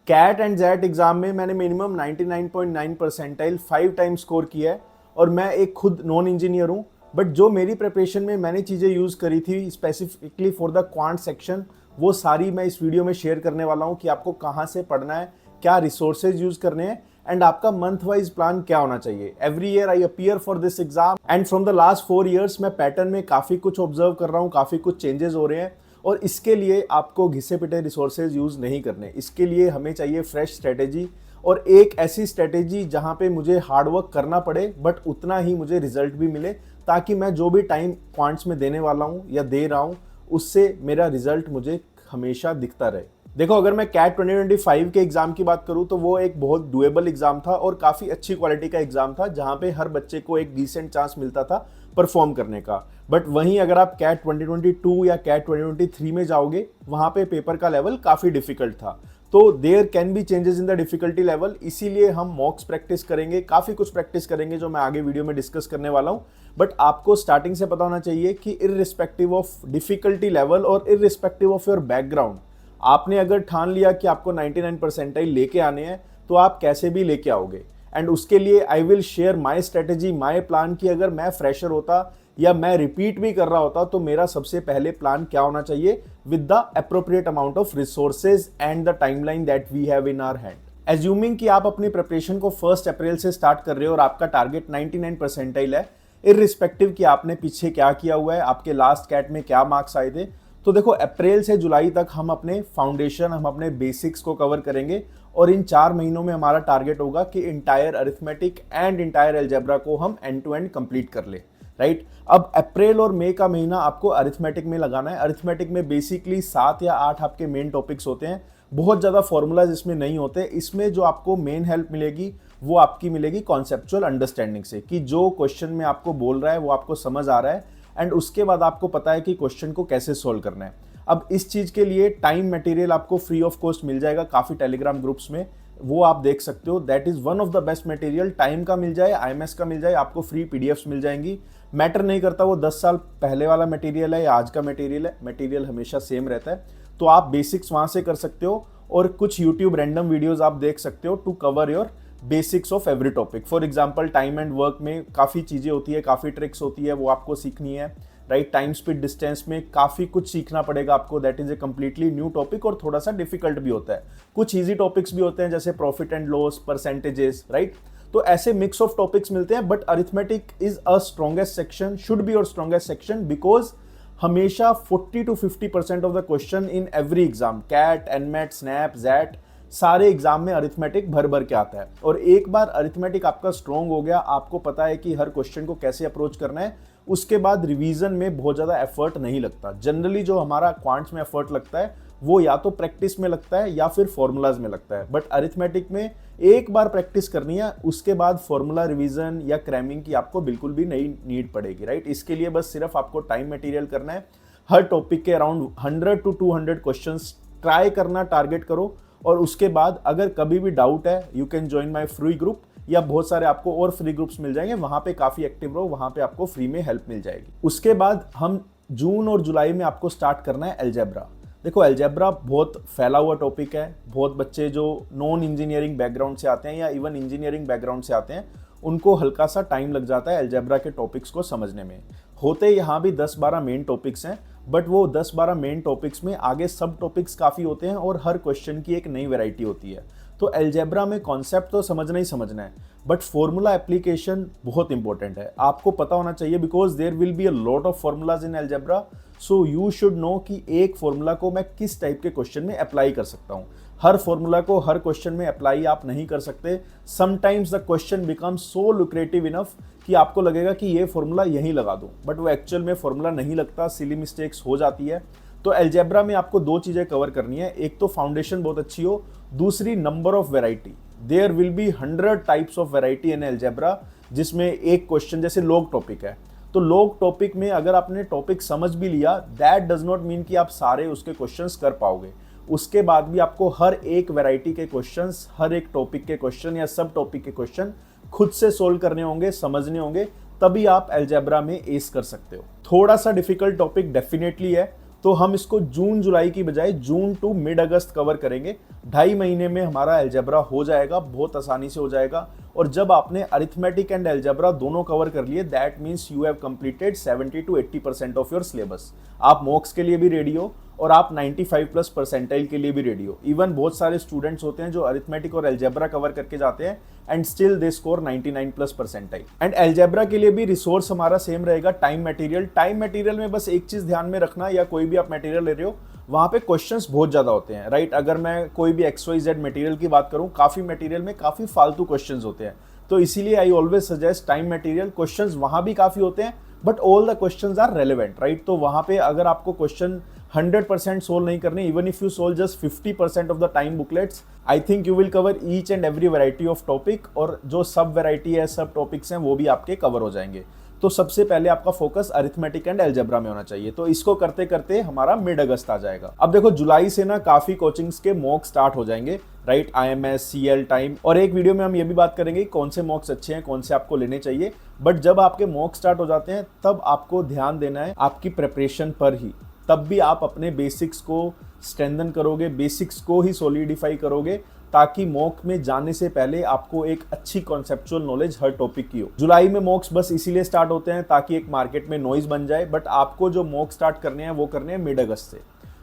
Cat and jet exam में मैंने minimum 99.9 percentile 5 times score किया है। और मैं एक खुद नॉन इंजीनियर हूँ, बट जो मेरी प्रिपरेशन में मैंने चीज़ें यूज़ करी थी specifically for the quant section, वो सारी मैं इस वीडियो में शेयर करने वाला हूँ कि आपको कहाँ से पढ़ना है, क्या रिसोर्सेज यूज़ करने हैं एंड आपका मंथ वाइज प्लान क्या होना चाहिए। Every year I appear for this exam and from the last 4 years मैं पैटर्न में काफ़ी कुछ ऑब्जर्व कर रहा हूँ, काफ़ी कुछ चेंजेस हो रहे हैं। और इसके लिए आपको घिसे पिटे रिसोर्सेज यूज़ नहीं करने, इसके लिए हमें चाहिए फ्रेश स्ट्रेटेजी और एक ऐसी स्ट्रेटेजी जहाँ पे मुझे हार्डवर्क करना पड़े बट उतना ही मुझे रिजल्ट भी मिले, ताकि मैं जो भी टाइम क्वांट्स में देने वाला हूँ या दे रहा हूँ उससे मेरा रिजल्ट मुझे हमेशा दिखता रहे। देखो, अगर मैं कैट 2025 के एग्जाम की बात करूं तो वो एक बहुत डुएबल एग्जाम था और काफ़ी अच्छी क्वालिटी का एग्जाम था, जहां पे हर बच्चे को एक डिसेंट चांस मिलता था परफॉर्म करने का। बट वहीं अगर आप कैट 2022 या कैट 2023 में जाओगे, वहां पे पेपर का लेवल काफ़ी डिफिकल्ट था। तो there can be changes in the difficulty level, इसीलिए हम मॉक्स प्रैक्टिस करेंगे, काफ़ी कुछ प्रैक्टिस करेंगे जो मैं आगे वीडियो में डिस्कस करने वाला हूँ। बट आपको स्टार्टिंग से पता होना चाहिए कि इररिस्पेक्टिव ऑफ डिफिकल्टी लेवल और इररिस्पेक्टिव ऑफ योर बैकग्राउंड, आपने अगर ठान लिया कि आपको 99 परसेंटाइल लेके आने हैं तो आप कैसे भी लेके आओगे। एंड उसके लिए I will share my strategy, my plan कि अगर मैं फ्रेशर होता या मैं रिपीट भी कर रहा होता तो मेरा सबसे पहले प्लान क्या होना चाहिए with the appropriate amount of resources and the timeline that we have in our hand. Assuming कि आप अपनी प्रिपरेशन को 1 अप्रैल से स्टार्ट कर रहे हो और आपका टारगेट 99 परसेंटाइल है, इररिस्पेक्टिव कि आपने पीछे क्या किया हुआ है, आपके लास्ट कैट में क्या मार्क्स आए थे। तो देखो, अप्रैल से जुलाई तक हम अपने फाउंडेशन, हम अपने बेसिक्स को कवर करेंगे और इन 4 महीनों में हमारा टारगेट होगा कि entire arithmetic and entire algebra को हम एंड टू एंड कंप्लीट कर ले, राइट। अब अप्रैल और मई का महीना आपको अरिथमेटिक में लगाना है। अरिथमेटिक में बेसिकली 7 या 8 आपके मेन टॉपिक्स होते हैं, बहुत ज़्यादा फॉर्मूलाज इसमें नहीं होते। इसमें जो आपको मेन हेल्प मिलेगी वो आपकी मिलेगी कॉन्सेप्चुअल अंडरस्टैंडिंग से, कि जो क्वेश्चन में आपको बोल रहा है वो आपको समझ आ रहा है एंड उसके बाद आपको पता है कि क्वेश्चन को कैसे सोल्व करना है। अब इस चीज़ के लिए टाइम मटेरियल आपको फ्री ऑफ कॉस्ट मिल जाएगा काफ़ी टेलीग्राम ग्रुप्स में, वो आप देख सकते हो। That is one of the best material, time का मिल जाए, आईएमएस का मिल जाए, आपको फ्री पीडीएफ्स मिल जाएंगी। मैटर नहीं करता वो 10 साल पहले वाला मटेरियल है या आज का मटेरियल है, मटेरियल हमेशा सेम रहता है। तो आप बेसिक्स वहाँ से कर सकते हो और कुछ यूट्यूब रैंडम वीडियोज़ आप देख सकते हो to cover your basics of every topic. For example time and work में काफ़ी चीज़ें होती है, काफ़ी ट्रिक्स होती है, वो आपको सीखनी है, राइट। टाइम स्पीड डिस्टेंस में काफ़ी कुछ सीखना पड़ेगा आपको, that is a completely new topic और थोड़ा सा डिफिकल्ट भी होता है। कुछ ईजी टॉपिक्स भी होते हैं जैसे profit and loss, percentages, right. तो ऐसे मिक्स ऑफ टॉपिक्स मिलते हैं। But arithmetic is a strongest section, should be your strongest section, because हमेशा 40 to 50% of the question in every exam, CAT, NMAT, SNAP, XAT, सारे exam में arithmetic भर भर के आता है। और एक बार अरिथमेटिक आपका स्ट्रॉन्ग हो गया, आपको पता है कि हर क्वेश्चन को कैसे अप्रोच करना है, उसके बाद रिवीजन में बहुत ज़्यादा एफर्ट नहीं लगता। जनरली जो हमारा क्वांट्स में एफर्ट लगता है वो या तो प्रैक्टिस में लगता है या फिर फॉर्मूलाज में लगता है। बट अरिथमेटिक में एक बार प्रैक्टिस करनी है, उसके बाद फॉर्मूला रिवीजन या क्रैमिंग की आपको बिल्कुल भी नहीं नीड पड़ेगी, राइट। इसके लिए बस सिर्फ आपको टाइम मटेरियल करना है, हर टॉपिक के अराउंड 100 to 200 क्वेश्चंस ट्राई करना, टारगेट करो। और उसके बाद अगर कभी भी डाउट है, you can join my free group, या बहुत सारे आपको और फ्री ग्रुप्स मिल जाएंगे, वहां पे काफी एक्टिव रहो, वहां पे आपको फ्री में हेल्प मिल जाएगी। उसके बाद हम जून और जुलाई में आपको स्टार्ट करना है अलजेब्रा। देखो, अलजेब्रा बहुत फैला हुआ टॉपिक है, बहुत बच्चे जो नॉन इंजीनियरिंग बैकग्राउंड से आते हैं या इवन इंजीनियरिंग बैकग्राउंड से आते हैं, उनको हल्का सा टाइम लग जाता है अलजेब्रा के टॉपिक्स को समझने में। होते यहाँ भी 10-12 मेन टॉपिक्स हैं, बट वो 10-12 मेन टॉपिक्स में आगे सब टॉपिक्स काफ़ी होते हैं और हर क्वेश्चन की एक नई वैरायटी होती है। तो अलजेब्रा में कॉन्सेप्ट तो समझना ही समझना है, बट फॉर्मूला एप्लीकेशन बहुत इंपॉर्टेंट है, आपको पता होना चाहिए, because there will be a lot of formulas in algebra. So you should know कि एक फॉर्मूला को मैं किस टाइप के क्वेश्चन में अप्लाई कर सकता हूँ। हर फॉर्मूला को हर क्वेश्चन में अप्लाई आप नहीं कर सकते। Sometimes the question become so lucrative enough कि आपको लगेगा कि ये फॉर्मूला यहीं लगा दो, बट वो एक्चुअल में फॉर्मूला नहीं लगता, सिली मिस्टेक्स हो जाती है। तो अलजेब्रा में आपको 2 चीज़ें कवर करनी है, एक तो फाउंडेशन बहुत अच्छी हो, दूसरी number of variety. There will be 100 types of variety in algebra, जिसमें एक क्वेश्चन जैसे लॉग टॉपिक है, तो लॉग टॉपिक में अगर आपने टॉपिक समझ भी लिया, दैट डज नॉट मीन कि आप सारे उसके क्वेश्चंस कर पाओगे। उसके बाद भी आपको हर एक वेराइटी के क्वेश्चंस, हर एक टॉपिक के क्वेश्चन या सब टॉपिक के क्वेश्चन खुद से सोल्व करने होंगे, समझने होंगे, तभी आप अलजेब्रा में एस कर सकते हो। थोड़ा सा डिफिकल्ट टॉपिक डेफिनेटली है, तो हम इसको जून जुलाई की बजाय जून टू मिड अगस्त कवर करेंगे। 2.5 महीने में हमारा अलजेब्रा हो जाएगा, बहुत आसानी से हो जाएगा। और जब आपने अरिथमेटिक एंड अलजेब्रा दोनों कवर कर लिए, that means you have completed 70 to 80% of your syllabus. आप मॉक्स के लिए भी रेडी हो और आप 95+ परसेंटाइल के लिए भी रेडी हो। इवन बहुत सारे स्टूडेंट्स होते हैं जो अरिथमेटिक और अलजेब्रा कवर करके जाते हैं and still they score 99+ percentile. And algebra के लिए भी रिसोर्स हमारा सेम रहेगा, टाइम मटेरियल। टाइम मटेरियल में बस एक चीज ध्यान में रखना, या कोई भी आप मटेरियल ले रहे हो वहाँ पे क्वेश्चंस बहुत ज़्यादा होते हैं, राइट। अगर मैं कोई भी XYZ मटेरियल की बात करूँ, काफ़ी मटेरियल में काफ़ी फालतू क्वेश्चंस होते हैं, तो इसीलिए I always suggest time material. Questions वहाँ भी काफ़ी होते हैं but all the questions are relevant, right. तो वहाँ पे अगर आपको क्वेश्चन 100% सोल्व नहीं करने, even if you solve just 50% of the time booklets, I think you will cover each and every variety of topic, और जो सब वैरायटी है, सब टॉपिक्स हैं, वो भी आपके कवर हो जाएंगे। तो सबसे पहले आपका फोकस अरिथमेटिक एंड अलजेब्रा में होना चाहिए। तो इसको करते करते हमारा मिड अगस्त आ जाएगा। अब देखो जुलाई से ना काफी कोचिंग्स के मॉक स्टार्ट हो जाएंगे, राइट। IMS, CL टाइम, और एक वीडियो में हम ये भी बात करेंगे कौन से मॉक्स अच्छे हैं, कौन से आपको लेने चाहिए। बट जब आपके मॉक स्टार्ट हो जाते हैं तब आपको ध्यान देना है आपकी प्रिपरेशन पर ही। तब भी आप अपने बेसिक्स को स्ट्रेंथन करोगे, बेसिक्स को ही सॉलिडिफाई करोगे, ताकि मॉक में जाने से पहले आपको एक अच्छी कॉन्सेप्चुअल नॉलेज हर टॉपिक की हो। जुलाई में मॉक्स बस इसीलिए स्टार्ट होते हैं ताकि एक मार्केट में नॉइज बन जाए, बट आपको जो मॉक स्टार्ट करने हैं वो करने हैं मिड अगस्त से।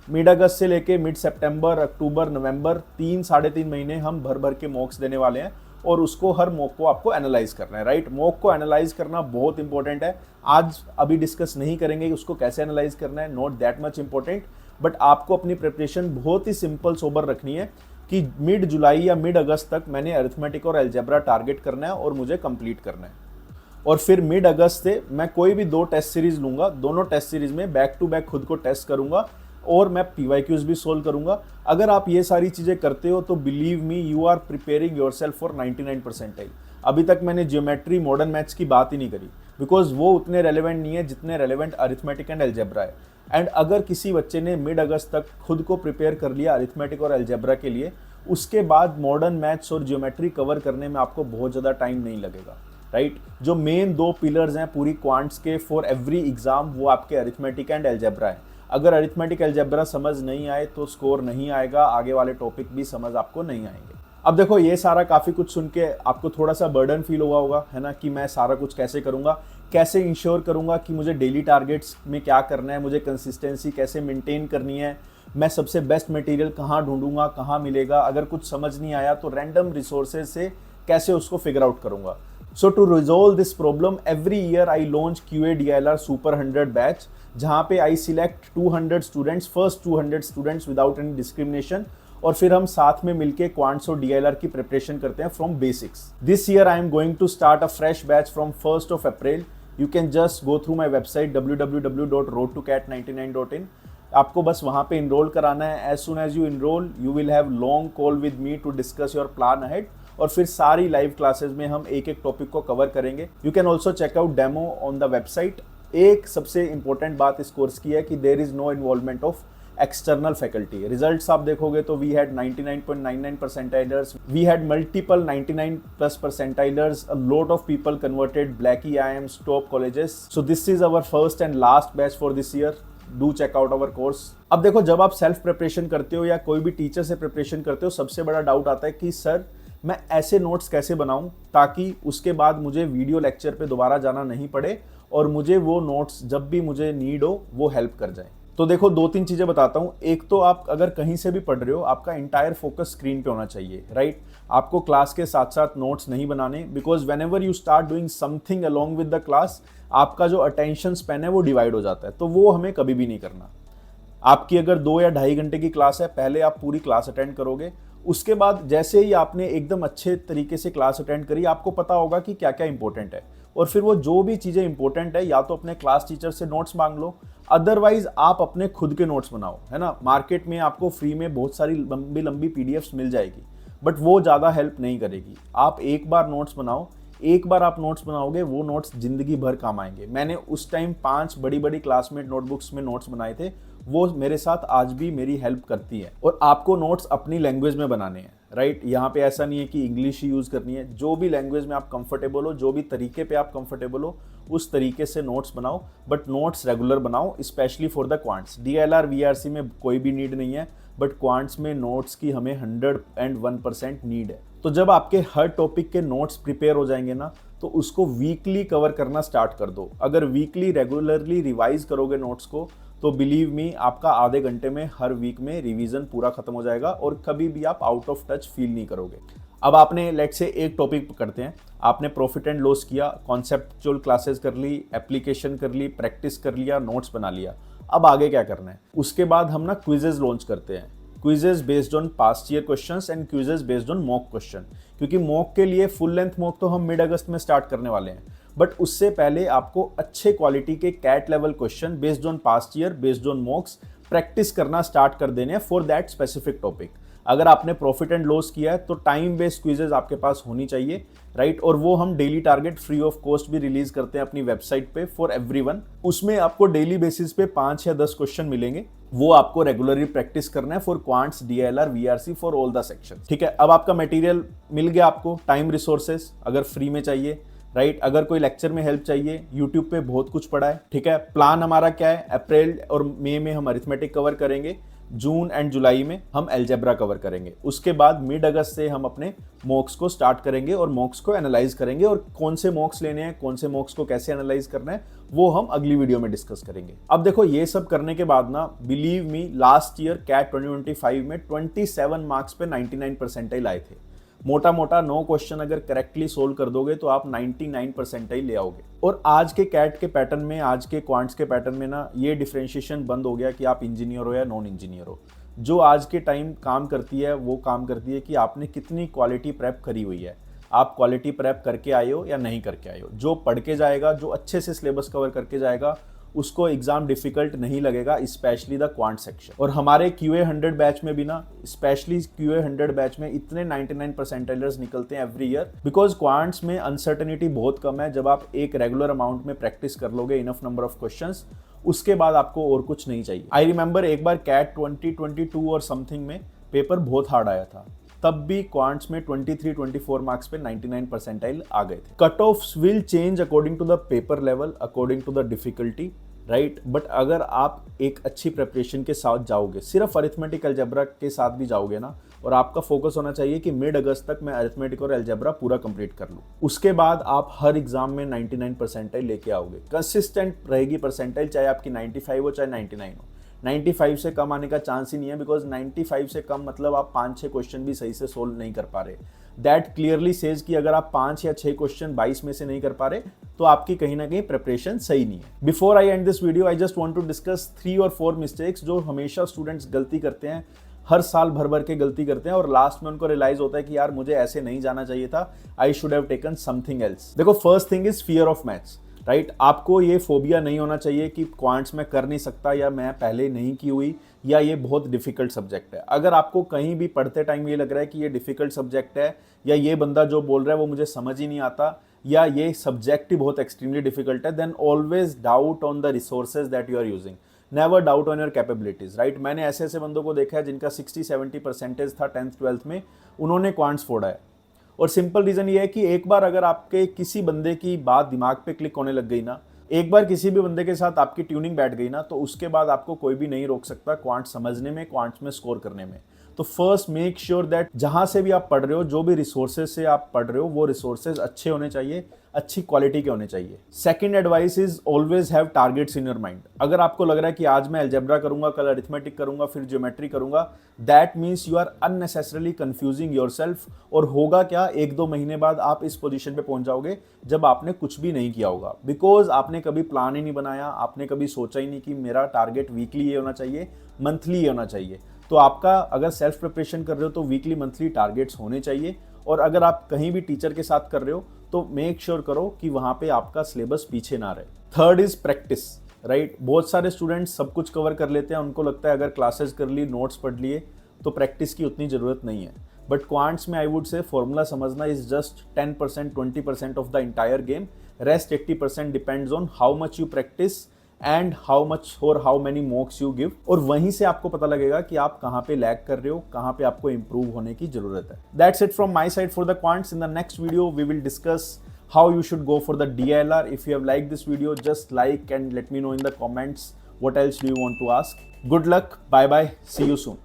मिड अगस्त से लेके मिड सितंबर, अक्टूबर, नवंबर, 3-3.5 महीने हम भर भर के मॉक्स देने वाले हैं, और उसको हर मॉक को आपको एनालाइज करना है, राइट। मॉक को एनालाइज करना बहुत इंपॉर्टेंट है। आज अभी डिस्कस नहीं करेंगे कि उसको कैसे एनालाइज करना है, not that much important, but आपको अपनी प्रिपरेशन बहुत ही सिंपल सोबर रखनी है कि मिड जुलाई या मिड अगस्त तक मैंने अरिथमेटिक और अलजेब्रा टारगेट करना है और मुझे कंप्लीट करना है। और फिर मिड अगस्त से मैं कोई भी 2 टेस्ट सीरीज लूंगा, दोनों टेस्ट सीरीज में बैक टू बैक खुद को टेस्ट करूंगा, और मैं PYQs भी सोल्व करूंगा। अगर आप ये सारी चीजें करते हो तो believe me, you are preparing yourself for 99 percentile. अभी तक मैंने ज्योमेट्री, मॉडर्न मैथ्स की बात ही नहीं करी, बिकॉज वो उतने रेलेवेंट नहीं है जितने रेलेवेंट अरिथमेटिक एंड अलजेब्रा है। एंड अगर किसी बच्चे ने मिड अगस्त तक खुद को प्रिपेयर कर लिया अरिथमेटिक और अलजेब्रा के लिए, उसके बाद मॉडर्न मैथ्स और ज्योमेट्री कवर करने में आपको बहुत ज़्यादा टाइम नहीं लगेगा, राइट। जो मेन 2 पिलर्स हैं पूरी क्वांट्स के फॉर एवरी एग्जाम, वो आपके अरिथमेटिक एंड अलजेब्रा है। अगर अरिथमेटिक अलजेब्रा समझ नहीं आए तो स्कोर नहीं आएगा, आगे वाले टॉपिक भी समझ आपको नहीं आएंगे। अब देखो ये सारा काफ़ी कुछ सुन के आपको थोड़ा सा बर्डन फील हुआ होगा, है ना, कि मैं सारा कुछ कैसे करूँगा, कैसे इंश्योर करूँगा कि मुझे डेली टारगेट्स में क्या करना है, मुझे कंसिस्टेंसी कैसे मेंटेन करनी है, मैं सबसे बेस्ट मटेरियल कहाँ ढूंढूंगा, कहाँ मिलेगा, अगर कुछ समझ नहीं आया तो रैंडम रिसोर्सेज से कैसे उसको फिगर आउट करूँगा। So to resolve this problem every year I launch QA DLR super 100 batch, जहाँ पे I select 200 students, first 200 students without any discrimination, और फिर हम साथ में मिलके क्वांट्स और DLR की प्रिपरेशन करते हैं from basics. This year I am going to start a fresh batch from 1 April. You can just go through my website www.roadtocat99.in। आपको बस वहाँ पे इनरोल कराना है। As soon as you enrol you will have long call with me to discuss your plan ahead, और फिर सारी live classes में हम एक एक टॉपिक को कवर करेंगे। You can also check out demo on the website. एक सबसे इंपॉर्टेंट बात इस कोर्स की है कि there is no involvement of external faculty. Results आप देखोगे तो we had 99.99 percentilers, we had multiple 99+ percentilers, a lot of people converted ब्लैकी IIMs, top colleges. So this is our first and last batch for this year. Do check out our course. अब देखो जब आप self preparation करते हो या कोई भी टीचर से प्रिपरेशन करते हो, सबसे बड़ा डाउट आता है कि सर मैं ऐसे नोट्स कैसे बनाऊं ताकि उसके बाद मुझे वीडियो लेक्चर पे दोबारा जाना नहीं पड़े और मुझे वो नोट्स जब भी मुझे नीड हो वो हेल्प कर जाए। तो देखो 2-3 चीजें बताता हूं। एक तो आप अगर कहीं से भी पढ़ रहे हो, आपका इंटायर फोकस स्क्रीन पे होना चाहिए, राइट। आपको क्लास के साथ साथ नोट्स नहीं बनाने, because when ever you start doing something along with the class, आपका जो अटेंशन स्पैन है वो डिवाइड हो जाता है, तो वो हमें कभी भी नहीं करना। आपकी अगर 2 या 2.5 घंटे की क्लास है, पहले आप पूरी क्लास अटेंड करोगे, उसके बाद जैसे ही आपने एकदम अच्छे तरीके से क्लास अटेंड करी, आपको पता होगा कि क्या क्या इंपॉर्टेंट है, और फिर वो जो भी चीज़ें इंपॉर्टेंट है या तो अपने क्लास टीचर से नोट्स मांग लो, अदरवाइज आप अपने खुद के नोट्स बनाओ, है ना। मार्केट में आपको फ्री में बहुत सारी लंबी लंबी PDFs मिल जाएगी, बट वो ज़्यादा हेल्प नहीं करेगी। आप एक बार नोट्स बनाओ, एक बार आप नोट्स बनाओगे वो नोट्स जिंदगी भर काम आएंगे। मैंने उस टाइम 5 बड़ी बड़ी क्लासमेट नोटबुक्स में नोट्स बनाए थे, वो मेरे साथ आज भी मेरी हेल्प करती है। और आपको नोट्स अपनी लैंग्वेज में बनाने हैं, राइट। यहाँ पे ऐसा नहीं है कि इंग्लिश ही यूज़ करनी है, जो भी लैंग्वेज में आप कंफर्टेबल हो, जो भी तरीके पे आप कंफर्टेबल हो उस तरीके से नोट्स बनाओ, बट नोट्स रेगुलर बनाओ, specially for the quants. DLR VRC में कोई भी नीड नहीं है, बट क्वांट्स में नोट्स की हमें 101% नीड है। तो जब आपके हर टॉपिक के नोट्स प्रिपेयर हो जाएंगे ना, तो उसको वीकली कवर करना स्टार्ट कर दो। अगर वीकली रेगुलरली रिवाइज करोगे नोट्स को, तो बिलीव मी आपका आधे घंटे में हर वीक में रिवीजन पूरा खत्म हो जाएगा और कभी भी आप आउट ऑफ टच फील नहीं करोगे। अब आपने लेट्स से एक टॉपिक करते हैं, आपने प्रॉफिट एंड लॉस किया, कॉन्सेप्चुअल क्लासेस कर ली, एप्लीकेशन कर ली, प्रैक्टिस कर लिया, नोट्स बना लिया। अब आगे क्या करना है? उसके बाद हम ना क्विजेज लॉन्च करते हैं, quizzes based on past year questions and quizzes based on mock question. क्योंकि मॉक के लिए फुल लेंथ मॉक तो हम मिड अगस्त में स्टार्ट करने वाले हैं, बट उससे पहले आपको अच्छे क्वालिटी के CAT level question based on past year, based on mocks practice करना स्टार्ट कर देने हैं फॉर दैट स्पेसिफिक टॉपिक। अगर आपने प्रॉफिट एंड लॉस किया है तो टाइम बेस्ड क्विजेज आपके पास होनी चाहिए, राइट। और वो हम daily target free of cost भी रिलीज करते हैं अपनी वेबसाइट पे फॉर एवरीवन। उसमें आपको डेली बेसिस पे 5 या 10 क्वेश्चन मिलेंगे, वो आपको रेगुलरली प्रैक्टिस करना है for quants, DLR VRC for all the section. ठीक है, अब आपका मटेरियल मिल गया आपको, टाइम रिसोर्सेस अगर फ्री में चाहिए, राइट। अगर कोई लेक्चर में हेल्प चाहिए, यूट्यूब पे बहुत कुछ पड़ा है। ठीक है, प्लान हमारा क्या है? अप्रैल और मई में हम अरिथमेटिक कवर करेंगे, जून एंड जुलाई में हम अलजेब्रा कवर करेंगे। उसके बाद मिड अगस्त से हम अपने मॉक्स को स्टार्ट करेंगे और मॉक्स को एनालाइज करेंगे, और कौन से मॉक्स लेने हैं, कौन से मॉक्स को कैसे एनालाइज करना है, वो हम अगली वीडियो में डिस्कस करेंगे। अब देखो, ये सब करने के बाद ना, believe me, last year CAT 2025 में 27 मार्क्स पे 99 परसेंटाइल आए थे। मोटा मोटा 9 क्वेश्चन अगर करेक्टली सोल्व कर दोगे तो आप 99 परसेंटाइल ले आओगे। और आज के कैट के पैटर्न में, आज के क्वांट्स के पैटर्न में ना, ये डिफरेंशिएशन बंद हो गया कि आप इंजीनियर हो या नॉन इंजीनियर हो। जो आज के टाइम काम करती है वो काम करती है कि आपने कितनी क्वालिटी प्रेप करी हुई है, आप क्वालिटी प्रेप करके आए हो या नहीं करके आए हो। जो पढ़ के जाएगा, जो अच्छे से सिलेबस कवर करके जाएगा, उसको एग्जाम डिफिकल्ट नहीं लगेगा, स्पेशली द क्वांट सेक्शन। और हमारे QA 100 बैच में भी ना, स्पेशली QA 100 बैच में इतने 99 परसेंटाइलर्स निकलते हैं एवरी ईयर, बिकॉज क्वांट्स में अनसर्टेनिटी बहुत कम है। जब आप एक रेगुलर अमाउंट में प्रैक्टिस कर लोगे, इनफ नंबर ऑफ क्वेश्चंस, उसके बाद आपको और कुछ नहीं चाहिए। आई रिमेंबर एक बार कैट 2022 और समथिंग में पेपर बहुत हार्ड आया था, तब भी क्वांट्स में 23-24 मार्क्स पे 99 परसेंटाइल आ गए थे। Cut offs will change according to the paper level, according to the difficulty, right. But अगर आप एक अच्छी प्रिपरेशन के साथ जाओगे, सिर्फ अरिथमेटिक अलजेब्रा के साथ भी जाओगे ना, और आपका फोकस होना चाहिए कि मिड अगस्त तक मैं अरिथमेटिक और अलजेब्रा पूरा कंप्लीट कर लूँ, उसके बाद आप हर एग्जाम में 99 परसेंटाइल लेके आओगे। कंसिस्टेंट रहेगी परसेंटाइल, चाहे आपकी 95 हो चाहे 99 हो। 95 से कम आने का चांस ही नहीं है, बिकॉज 95 से कम मतलब आप 5-6 क्वेश्चन भी सही से सोल्व नहीं कर पा रहे। दैट क्लियरली सेज कि अगर आप 5 या 6 क्वेश्चन 22 में से नहीं कर पा रहे, तो आपकी कहीं ना कहीं प्रिपरेशन सही नहीं है। Before I end this video, I just want to discuss 3 और 4 मिस्टेक्स जो हमेशा स्टूडेंट्स गलती करते हैं, हर साल भर भर के गलती करते हैं, और लास्ट में उनको रियलाइज होता है कि यार मुझे ऐसे नहीं जाना चाहिए था, I should have taken something else. देखो, first thing is fear of maths, right. आपको ये फोबिया नहीं होना चाहिए कि क्वांट्स में कर नहीं सकता, या मैं पहले नहीं की हुई, या ये बहुत डिफिकल्ट सब्जेक्ट है। अगर आपको कहीं भी पढ़ते टाइम ये लग रहा है कि ये डिफिकल्ट सब्जेक्ट है, या ये बंदा जो बोल रहा है वो मुझे समझ ही नहीं आता, या ये सब्जेक्ट ही बहुत एक्सट्रीमली डिफिकल्ट है, then always doubt on the resources that you are using, never doubt on your capabilities, right. मैंने ऐसे ऐसे बंदों को देखा है जिनका 60-70 परसेंटेज था 10th-12th में, उन्होंने क्वांट्स फोड़ा है। और सिंपल रीजन ये है कि एक बार अगर आपके किसी बंदे की बात दिमाग पे क्लिक होने लग गई ना, एक बार किसी भी बंदे के साथ आपकी ट्यूनिंग बैठ गई ना, तो उसके बाद आपको कोई भी नहीं रोक सकता क्वांट समझने में, क्वांट्स में स्कोर करने में। तो फर्स्ट मेक श्योर दैट जहां से भी आप पढ़ रहे हो, जो भी रिसोर्सेज से आप पढ़ रहे हो, वो रिसोर्सेज अच्छे होने चाहिए, अच्छी क्वालिटी के होने चाहिए। Second advice is always have targets in your mind. अगर आपको लग रहा है कि आज मैं अलजेब्रा करूंगा, कल अरिथमेटिक करूंगा, फिर ज्योमेट्री करूंगा, that means you are unnecessarily confusing yourself. और होगा क्या, 1-2 महीने बाद आप इस पोजीशन पे पहुंच जाओगे जब आपने कुछ भी नहीं किया होगा, बिकॉज आपने कभी प्लान ही नहीं बनाया, आपने कभी सोचा ही नहीं कि मेरा टारगेट वीकली ये होना चाहिए, मंथली ये होना चाहिए। तो आपका अगर सेल्फ प्रिपरेशन कर रहे हो तो वीकली मंथली टारगेट्स होने चाहिए। और अगर आप कहीं भी टीचर के साथ कर रहे हो तो मेक श्योर करो कि वहां पे आपका सिलेबस पीछे ना रहे। Third is practice, right. बहुत सारे स्टूडेंट्स सब कुछ कवर कर लेते हैं, उनको लगता है अगर क्लासेस कर ली, नोट्स पढ़ लिए, तो प्रैक्टिस की उतनी ज़रूरत नहीं है। बट क्वांट्स में आई वुड से फॉर्मूला समझना is just 10%, 20% of the entire game. Rest 80% depends on how much you practice and how much और how many mocks you give, और वहीं से आपको पता लगेगा कि आप कहाँ पे लैग कर रहे हो, कहाँ पे आपको इंप्रूव होने की जरूरत है. That's it from my side for the quants. In the next video we will discuss how you should go for the DLR. If you have liked this video, just like and let me know in the comments what else do you want to ask. Good luck. Bye bye. See you soon.